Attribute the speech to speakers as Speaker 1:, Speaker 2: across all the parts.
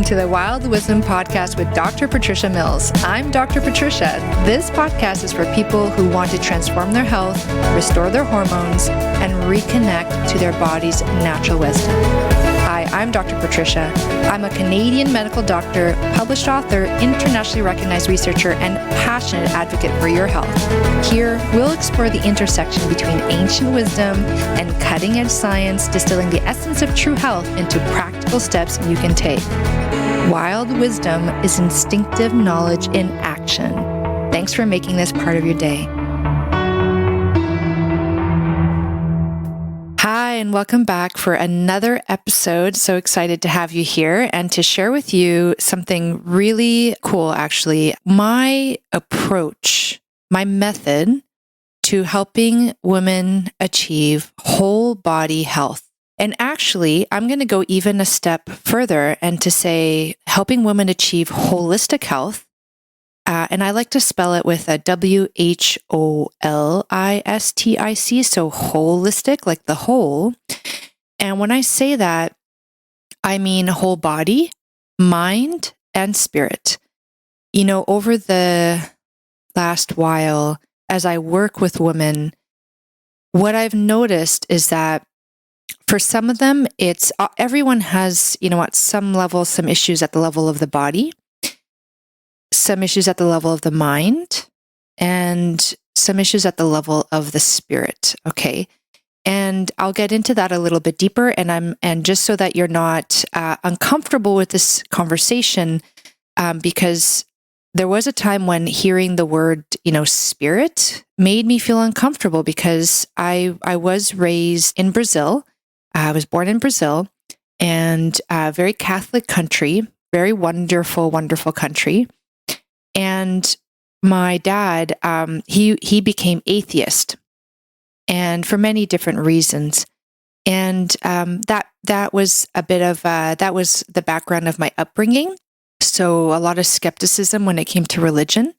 Speaker 1: to the Wild Wisdom Podcast with Dr. Patricia Mills. I'm Dr. Patricia. This podcast is for people who want to transform their health, restore their hormones, and reconnect to their body's natural wisdom. Hi, I'm Dr. Patricia. I'm a Canadian medical doctor, published author, internationally recognized researcher, and passionate advocate for your health. Here, we'll explore the intersection between ancient wisdom and cutting-edge science, distilling the essence of true health into practical steps you can take. Wild wisdom is instinctive knowledge in action. Thanks for making this part of your day. Hi, and welcome back for another episode. So excited to have you here and to share with you something really cool, actually. My approach, my method to helping women achieve whole body health. And actually, I'm going to go even a step further and to say helping women achieve holistic health. And I like to spell it with a WHOLISTIC, so holistic, like the whole. And when I say that, I mean whole body, mind, and spirit. You know, over the last while, as I work with women, what I've noticed is that for some of them, it's everyone has, at some level, some issues at the level of the body, some issues at the level of the mind, and some issues at the level of the spirit. Okay. And I'll get into that a little bit deeper. And just so that you're not uncomfortable with this conversation, because there was a time when hearing the word, spirit made me feel uncomfortable because I was raised in Brazil. I was born in Brazil, and a very Catholic country, very wonderful, wonderful country. And my dad, he became atheist, and for many different reasons. And that was a bit of that was the background of my upbringing. So a lot of skepticism when it came to religion.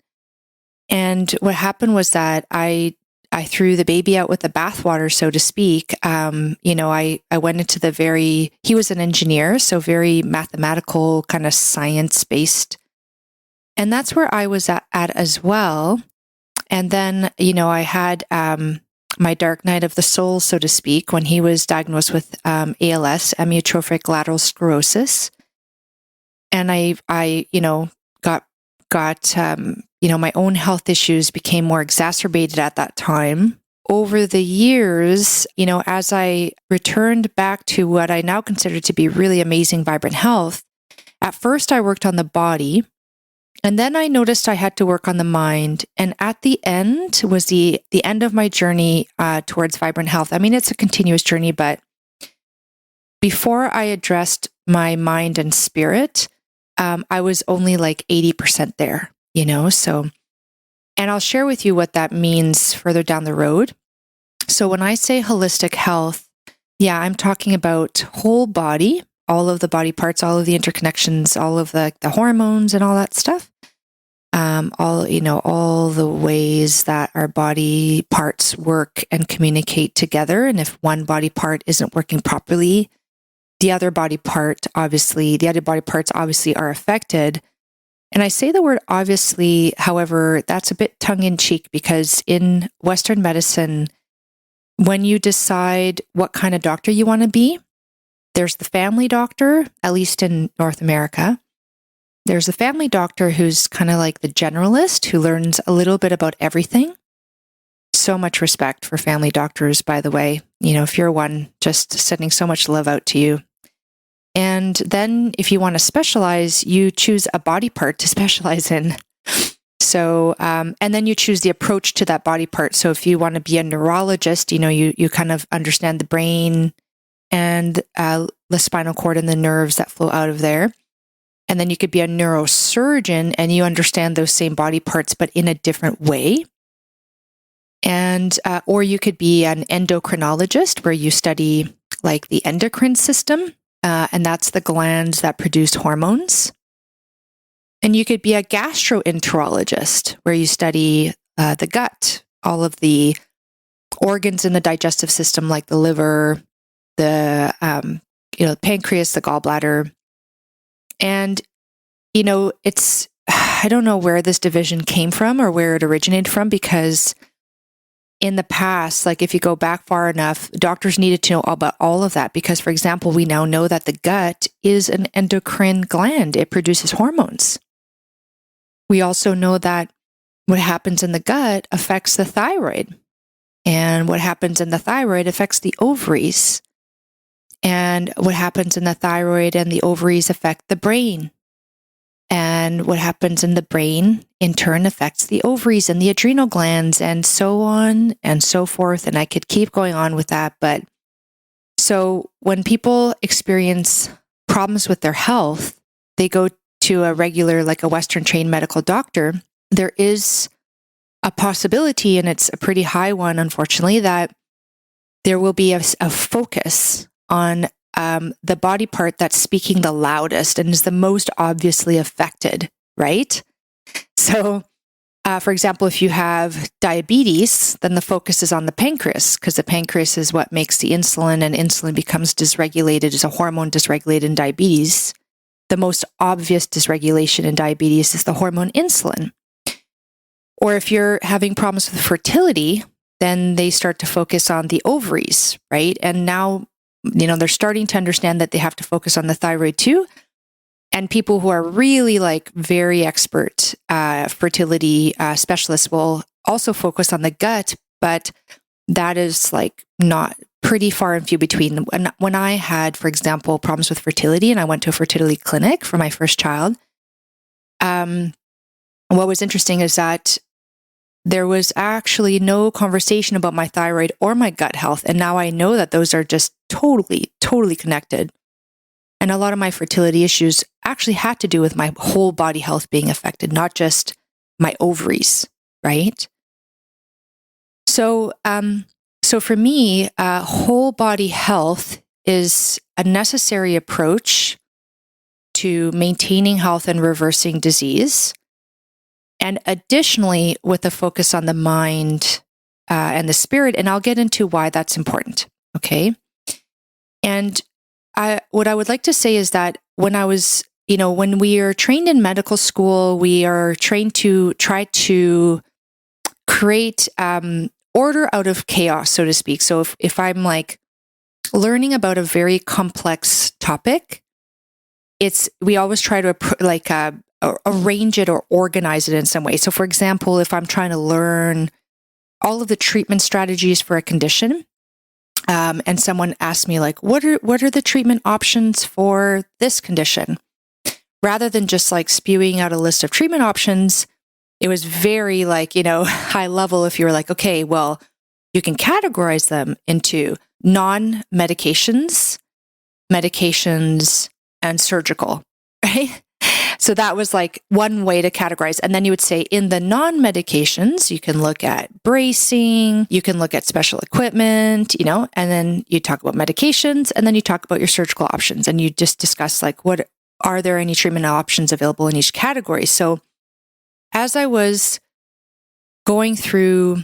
Speaker 1: And what happened was that I threw the baby out with the bathwater, so to speak. I went into he was an engineer, so very mathematical, kind of science-based. And that's where I was at as well. And then, I had my dark night of the soul, so to speak, when he was diagnosed with ALS, amyotrophic lateral sclerosis. And I got my own health issues became more exacerbated at that time. Over the years, as I returned back to what I now consider to be really amazing, vibrant health, at first I worked on the body, and then I noticed I had to work on the mind. And at the end was the end of my journey towards vibrant health. I mean, it's a continuous journey, but before I addressed my mind and spirit, I was only like 80% there, so, and I'll share with you what that means further down the road. So when I say holistic health, I'm talking about whole body, all of the body parts, all of the interconnections, all of the hormones and all that stuff. All the ways that our body parts work and communicate together. And if one body part isn't working properly, the other body parts obviously are affected. And I say the word obviously, however, that's a bit tongue-in-cheek because in Western medicine, when you decide what kind of doctor you want to be, there's the family doctor, at least in North America. There's a family doctor who's kind of like the generalist who learns a little bit about everything. So much respect for family doctors, by the way. If you're one, just sending so much love out to you. And then if you want to specialize, you choose a body part to specialize in. So, and then you choose the approach to that body part. So if you want to be a neurologist, you kind of understand the brain and the spinal cord and the nerves that flow out of there. And then you could be a neurosurgeon and you understand those same body parts, but in a different way. And, or you could be an endocrinologist where you study like the endocrine system. And that's the glands that produce hormones. And you could be a gastroenterologist where you study the gut, all of the organs in the digestive system, like the liver, the pancreas, the gallbladder, And, I don't know where this division came from or where it originated from, because in the past, like if you go back far enough, doctors needed to know about all of that because, for example, we now know that the gut is an endocrine gland. It produces hormones. We also know that what happens in the gut affects the thyroid, and what happens in the thyroid affects the ovaries, and what happens in the thyroid and the ovaries affect the brain. And what happens in the brain, in turn, affects the ovaries and the adrenal glands, and so on and so forth. And I could keep going on with that. But so when people experience problems with their health, they go to a regular, like a Western trained medical doctor. There is a possibility, and it's a pretty high one, unfortunately, that there will be a focus on the body part that's speaking the loudest and is the most obviously affected, right? So, for example, if you have diabetes, then the focus is on the pancreas, because the pancreas is what makes the insulin, and insulin becomes dysregulated as a hormone dysregulated in diabetes. The most obvious dysregulation in diabetes is the hormone insulin. Or if you're having problems with fertility, then they start to focus on the ovaries, right? And now, they're starting to understand that they have to focus on the thyroid too. And people who are really like very expert fertility specialists will also focus on the gut, but that is like not pretty far and few between. When I had, for example, problems with fertility and I went to a fertility clinic for my first child, what was interesting is that there was actually no conversation about my thyroid or my gut health. And now I know that those are just totally, totally connected. And a lot of my fertility issues actually had to do with my whole body health being affected, not just my ovaries, right? So for me, whole body health is a necessary approach to maintaining health and reversing disease. And additionally, with a focus on the mind and the spirit, and I'll get into why that's important, okay? And what I would like to say is that when I was, when we are trained in medical school, we are trained to try to create order out of chaos, so to speak. So if I'm like learning about a very complex topic, we always try to arrange it or organize it in some way. So for example, if I'm trying to learn all of the treatment strategies for a condition, and someone asked me like, what are the treatment options for this condition? Rather than just like spewing out a list of treatment options, it was very like, high level. If you were like, okay, well, you can categorize them into non-medications, medications, and surgical, right? So that was like one way to categorize. And then you would say in the non-medications, you can look at bracing, you can look at special equipment, and then you talk about medications, and then you talk about your surgical options, and you just discuss like, what are there any treatment options available in each category? So as I was going through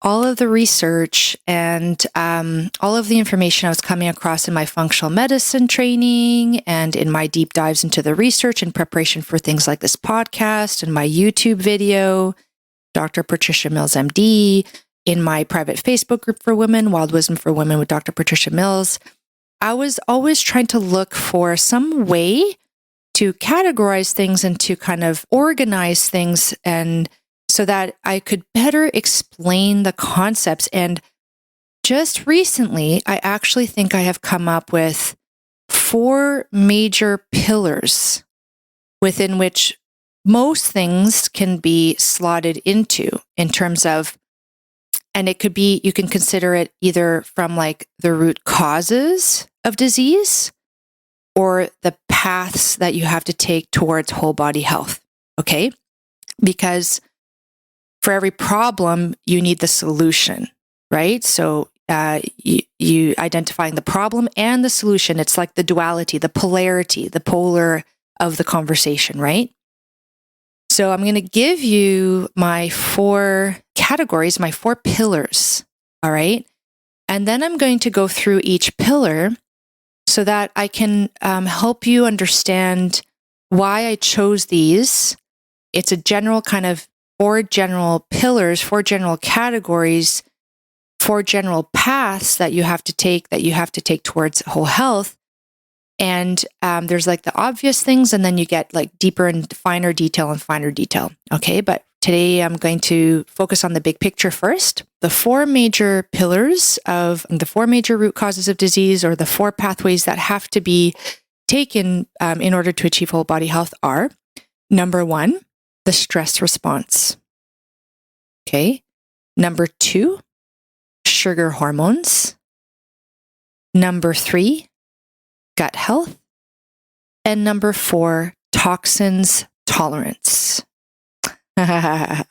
Speaker 1: all of the research and all of the information I was coming across in my functional medicine training and in my deep dives into the research in preparation for things like this podcast and my YouTube video, Dr. Patricia Mills, MD, in my private Facebook group for women, Wild Wisdom for Women with Dr. Patricia Mills, I was always trying to look for some way to categorize things and to kind of organize things, and so that I could better explain the concepts. And just recently, I actually think I have come up with 4 major pillars within which most things can be slotted into in terms of, and it could be, you can consider it either from like the root causes of disease or the paths that you have to take towards whole body health, okay? Because for every problem, you need the solution, right? So you identifying the problem and the solution, it's like the duality, the polarity, the polar of the conversation, right? So I'm going to give you my 4 categories, my 4 pillars, all right? And then I'm going to go through each pillar so that I can help you understand why I chose these, it's a general kind of 4 general pillars, 4 general categories, 4 general paths that you have to take towards whole health. And there's like the obvious things, and then you get like deeper and finer detail. Okay, but today I'm going to focus on the big picture first. The 4 major pillars of the 4 major root causes of disease, or the 4 pathways that have to be taken in order to achieve whole body health are: number 1, the stress response. Okay. Number 2, sugar hormones. Number 3, gut health. And number 4, toxins tolerance. Now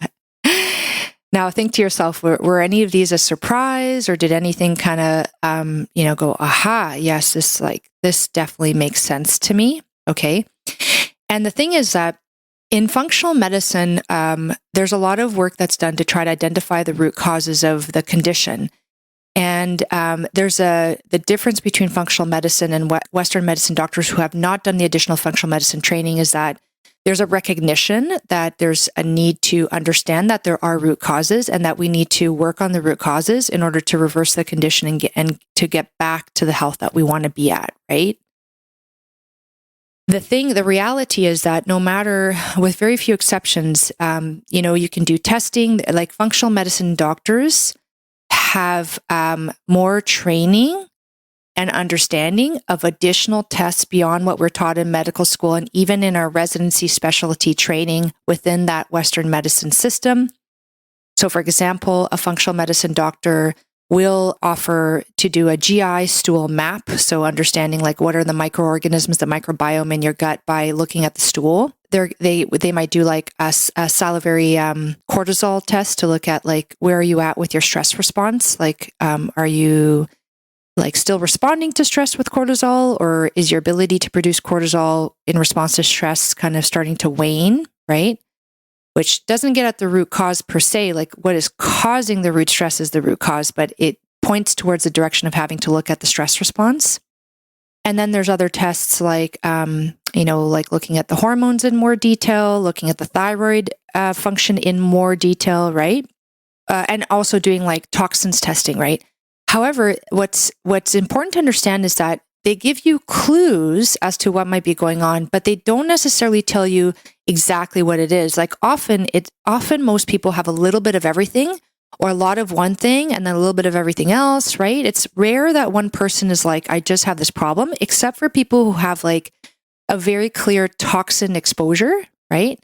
Speaker 1: think to yourself, were any of these a surprise, or did anything kind of, go, aha, yes, this definitely makes sense to me. Okay. And the thing is that in functional medicine, there's a lot of work that's done to try to identify the root causes of the condition. And there's the difference between functional medicine and Western medicine doctors who have not done the additional functional medicine training is that there's a recognition that there's a need to understand that there are root causes, and that we need to work on the root causes in order to reverse the condition and to get back to the health that we want to be at, right? The reality is that no matter, with very few exceptions, you can do testing. Like functional medicine doctors have more training and understanding of additional tests beyond what we're taught in medical school, and even in our residency specialty training within that Western medicine system. So, for example, a functional medicine doctor will offer to do a GI stool map. So understanding like what are the microorganisms, the microbiome in your gut by looking at the stool. They might do like a salivary cortisol test to look at like where are you at with your stress response? Like, are you like still responding to stress with cortisol, or is your ability to produce cortisol in response to stress kind of starting to wane, right? Which doesn't get at the root cause per se, like what is causing the root stress is the root cause, but it points towards the direction of having to look at the stress response. And then there's other tests like, like looking at the hormones in more detail, looking at the thyroid function in more detail, right? And also doing like toxins testing, right? However, what's important to understand is that they give you clues as to what might be going on, but they don't necessarily tell you exactly what it is. Like often most people have a little bit of everything, or a lot of one thing and then a little bit of everything else, right? It's rare that one person is like, I just have this problem, except for people who have like a very clear toxin exposure, right?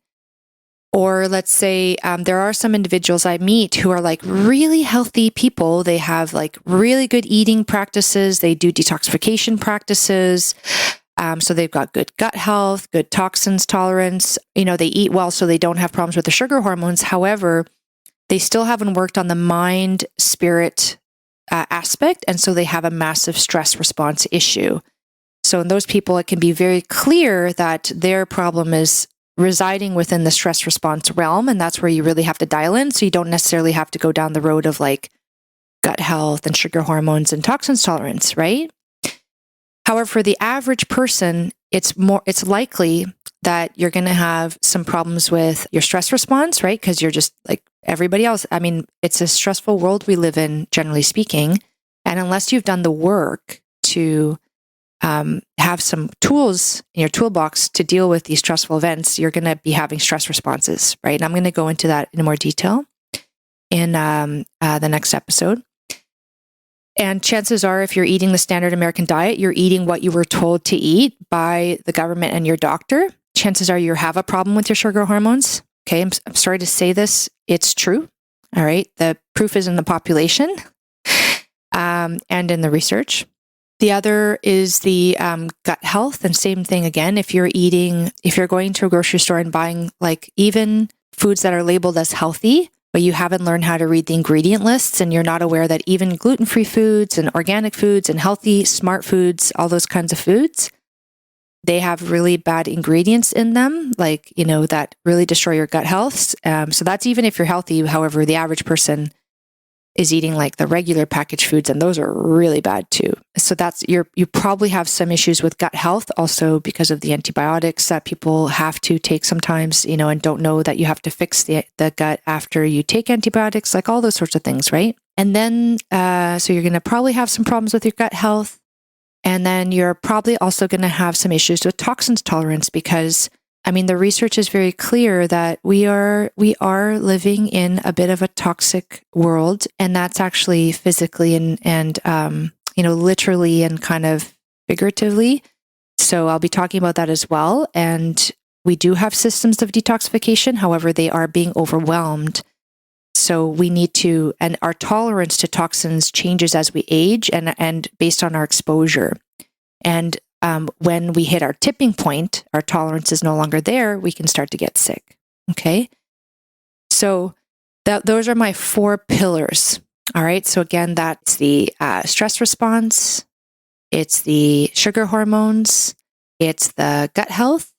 Speaker 1: Or let's say there are some individuals I meet who are like really healthy people. They have like really good eating practices. They do detoxification practices. So they've got good gut health, good toxins tolerance. They eat well, so they don't have problems with the sugar hormones. However, they still haven't worked on the mind, spirit aspect. And so they have a massive stress response issue. So in those people, it can be very clear that their problem is residing within the stress response realm. And that's where you really have to dial in. So you don't necessarily have to go down the road of like gut health and sugar hormones and toxins tolerance, right? However, for the average person, it's likely that you're going to have some problems with your stress response, right? Because you're just like everybody else. I mean, it's a stressful world we live in, generally speaking. And unless you've done the work to have some tools in your toolbox to deal with these stressful events, you're going to be having stress responses, right? And I'm going to go into that in more detail in the next episode. And chances are, if you're eating the standard American diet, you're eating what you were told to eat by the government and your doctor. Chances are you have a problem with your sugar hormones. Okay, I'm sorry to say this. It's true. All right. The proof is in the population and in the research. The other is the gut health. And same thing again, if you're going to a grocery store and buying like even foods that are labeled as healthy, but you haven't learned how to read the ingredient lists, and you're not aware that even gluten-free foods and organic foods and healthy, smart foods, all those kinds of foods, they have really bad ingredients in them, like, that really destroy your gut health. So that's even if you're healthy. However, the average person is eating like the regular packaged foods, and those are really bad too. So you probably have some issues with gut health also because of the antibiotics that people have to take sometimes, and don't know that you have to fix the gut after you take antibiotics, like all those sorts of things, right? And then, so you're going to probably have some problems with your gut health. And then you're probably also going to have some issues with toxins tolerance because the research is very clear that we are living in a bit of a toxic world, and that's actually physically and literally and kind of figuratively. So I'll be talking about that as well. And we do have systems of detoxification. However, they are being overwhelmed. So we need to, and our tolerance to toxins changes as we age and based on our exposure. And when we hit our tipping point, our tolerance is no longer there, we can start to get sick. Okay. So those are my 4 pillars. All right. So again, that's the stress response. It's the sugar hormones. It's the gut health,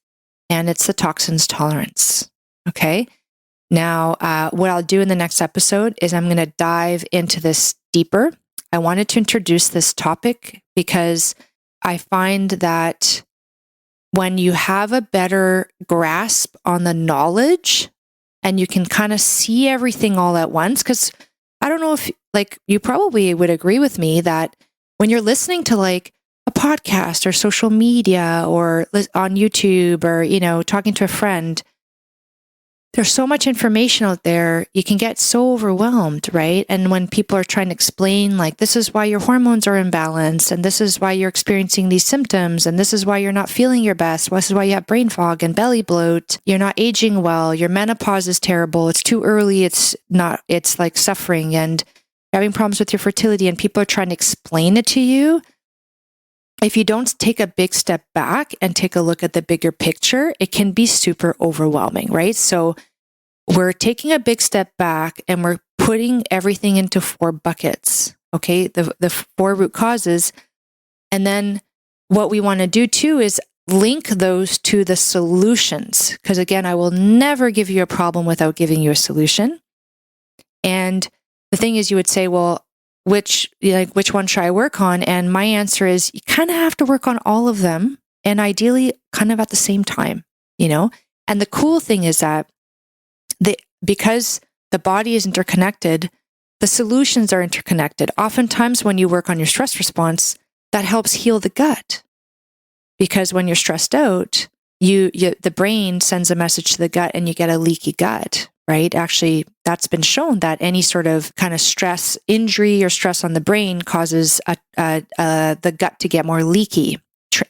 Speaker 1: and it's the toxins tolerance. Okay. Now, what I'll do in the next episode is I'm going to dive into this deeper. I wanted to introduce this topic because I find that when you have a better grasp on the knowledge and you can kind of see everything all at once, because I don't know if you probably would agree with me that when you're listening to like a podcast or social media or on YouTube or, talking to a friend, there's so much information out there, you can get so overwhelmed, right? And when people are trying to explain, like, this is why your hormones are imbalanced, and this is why you're experiencing these symptoms, and this is why you're not feeling your best, this is why you have brain fog and belly bloat, you're not aging well, your menopause is terrible, it's too early, it's like suffering, and having problems with your fertility, and people are trying to explain it to you. If you don't take a big step back and take a look at the bigger picture, it can be super overwhelming, right? So we're taking a big step back and we're putting everything into 4 buckets, okay? The 4 root causes. And then what we want to do too is link those to the solutions. Because again, I will never give you a problem without giving you a solution. And the thing is, you would say, well, which one should I work on? And my answer is you kind of have to work on all of them, and ideally kind of at the same time, And the cool thing is that because the body is interconnected, the solutions are interconnected. Oftentimes when you work on your stress response, that helps heal the gut. Because when you're stressed out, the brain sends a message to the gut and you get a leaky gut. Right? Actually, that's been shown that any sort of kind of stress, injury or stress on the brain causes the gut to get more leaky.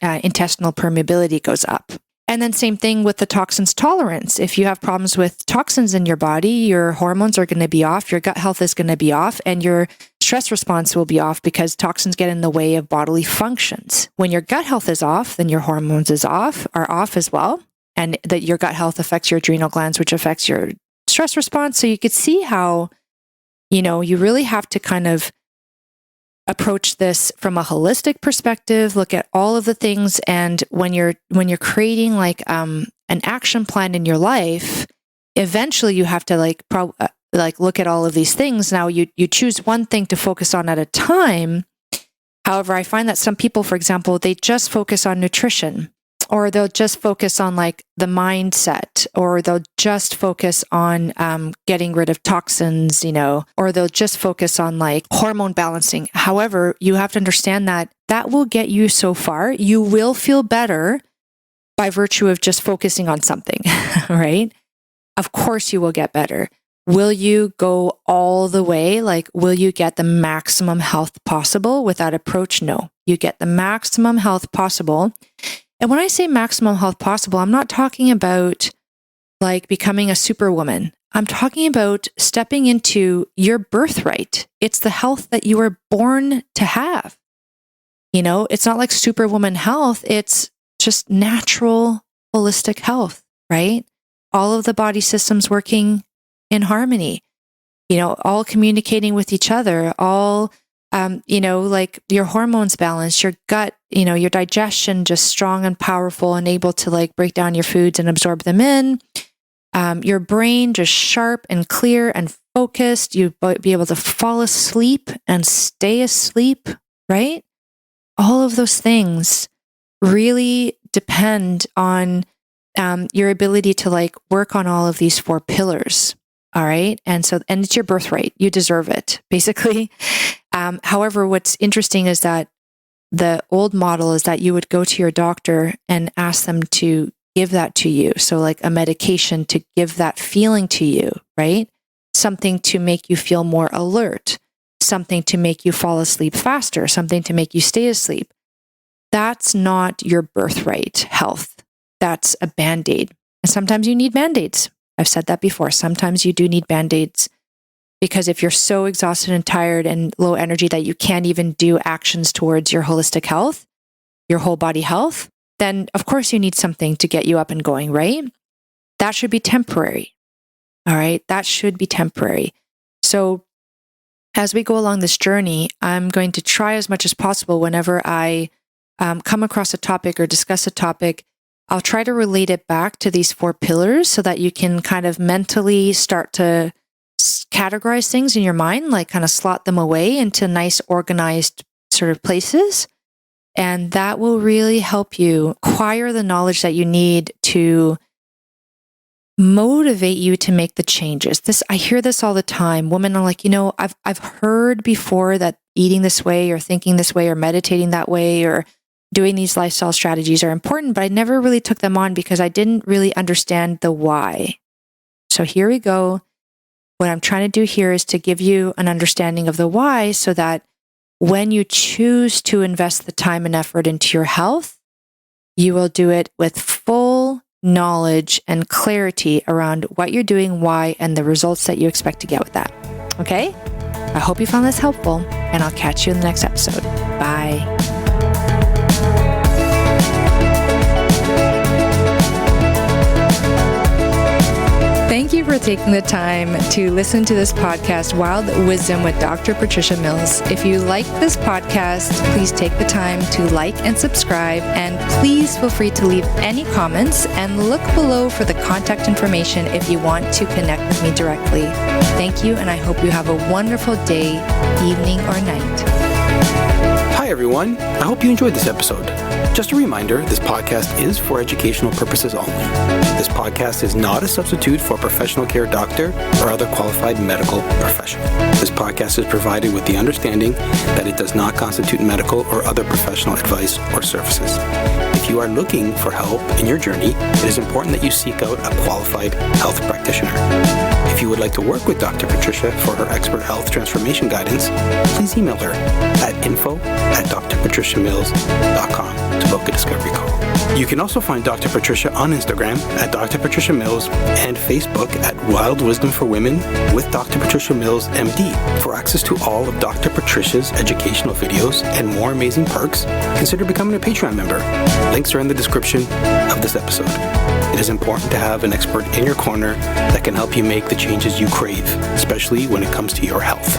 Speaker 1: Intestinal permeability goes up. And then same thing with the toxins tolerance. If you have problems with toxins in your body, your hormones are going to be off, your gut health is going to be off, and your stress response will be off because toxins get in the way of bodily functions. When your gut health is off, then your hormones are off as well. And that your gut health affects your adrenal glands, which affects your stress response. So you could see how, you really have to kind of approach this from a holistic perspective, look at all of the things. And when you're creating like an action plan in your life, eventually you have to look at all of these things. Now you choose one thing to focus on at a time. However, I find that some people, for example, they just focus on nutrition, or they'll just focus on like the mindset, or they'll just focus on getting rid of toxins, or they'll just focus on like hormone balancing. However, you have to understand that will get you so far. You will feel better by virtue of just focusing on something, right? Of course you will get better. Will you go all the way? Like, will you get the maximum health possible with that approach? No, you get the maximum health possible. And when I say maximum health possible, I'm not talking about like becoming a superwoman. I'm talking about stepping into your birthright. It's the health that you were born to have. It's not like superwoman health. It's just natural, holistic health, right? All of the body systems working in harmony, all communicating with each other, all like your hormones balanced, your gut, your digestion just strong and powerful and able to like break down your foods and absorb them in. Your brain just sharp and clear and focused, you'd be able to fall asleep and stay asleep, right? All of those things really depend on your ability to like work on all of these 4 pillars. All right. And it's your birthright. You deserve it, basically. However, what's interesting is that the old model is that you would go to your doctor and ask them to give that to you. So like a medication to give that feeling to you, right? Something to make you feel more alert, something to make you fall asleep faster, something to make you stay asleep. That's not your birthright health. That's a Band-Aid. And sometimes you need Band-Aids. I've said that before. Sometimes you do need Band-Aids because if you're so exhausted and tired and low energy that you can't even do actions towards your holistic health, your whole body health, then of course you need something to get you up and going, right? That should be temporary. All right. That should be temporary. So as we go along this journey, I'm going to try as much as possible whenever I come across a topic or discuss a topic, I'll try to relate it back to these 4 pillars so that you can kind of mentally start to categorize things in your mind, like kind of slot them away into nice organized sort of places. And that will really help you acquire the knowledge that you need to motivate you to make the changes. I hear this all the time. Women are like, I've heard before that eating this way or thinking this way or meditating that way or doing these lifestyle strategies are important, but I never really took them on because I didn't really understand the why. So here we go. What I'm trying to do here is to give you an understanding of the why so that when you choose to invest the time and effort into your health, you will do it with full knowledge and clarity around what you're doing, why, and the results that you expect to get with that. Okay? I hope you found this helpful, and I'll catch you in the next episode. Bye. Thank you for taking the time to listen to this podcast, Wild Wisdom with Dr. Patricia Mills. If you like this podcast, please take the time to like and subscribe, and please feel free to leave any comments and look below for the contact information if you want to connect with me directly. Thank you, and I hope you have a wonderful day, evening, or night.
Speaker 2: Hi everyone, I hope you enjoyed this episode. Just a reminder, this podcast is for educational purposes only. This podcast is not a substitute for a professional care doctor or other qualified medical professional. This podcast is provided with the understanding that it does not constitute medical or other professional advice or services. If you are looking for help in your journey, it is important that you seek out a qualified health practitioner. If you would like to work with Dr. Patricia for her expert health transformation guidance, please email her at info@drpatriciamills.com to book a discovery call. You can also find Dr. Patricia on Instagram at Dr. Patricia Mills and Facebook at Wild Wisdom for Women with Dr. Patricia Mills, MD. For access to all of Dr. Patricia's educational videos and more amazing perks, consider becoming a Patreon member. Links are in the description of this episode. It is important to have an expert in your corner that can help you make the changes you crave, especially when it comes to your health.